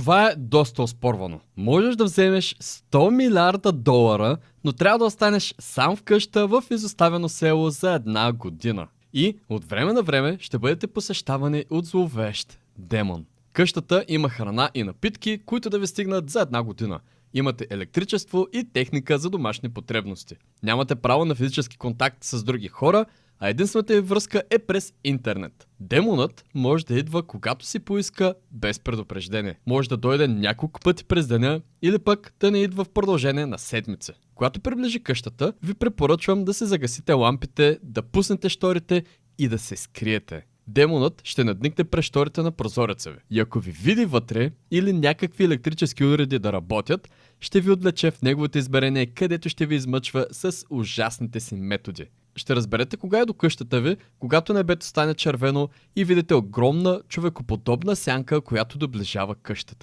Това е доста оспорвано. Можеш да вземеш 100 милиарда долара, но трябва да останеш сам в къща в изоставено село за 1 година. И от време на време ще бъдете посещавани от зловещ демон. Къщата има храна и напитки, които да ви стигнат за 1 година. Имате електричество и техника за домашни потребности. Нямате право на физически контакт с други хора, а единствената ви връзка е през интернет. Демонът може да идва когато си поиска без предупреждение. Може да дойде няколко пъти през деня или пък да не идва в продължение на седмици. Когато приближи къщата, ви препоръчвам да се загасите лампите, да пуснете шторите и да се скриете. Демонът ще надникне през шторите на прозореца ви. И ако ви види вътре или някакви електрически уреди да работят, ще ви отвлече в неговото измерение, където ще ви измъчва с ужасните си методи. Ще разберете кога е до къщата ви, когато небето стане червено и видите огромна човекоподобна сянка, която доближава къщата.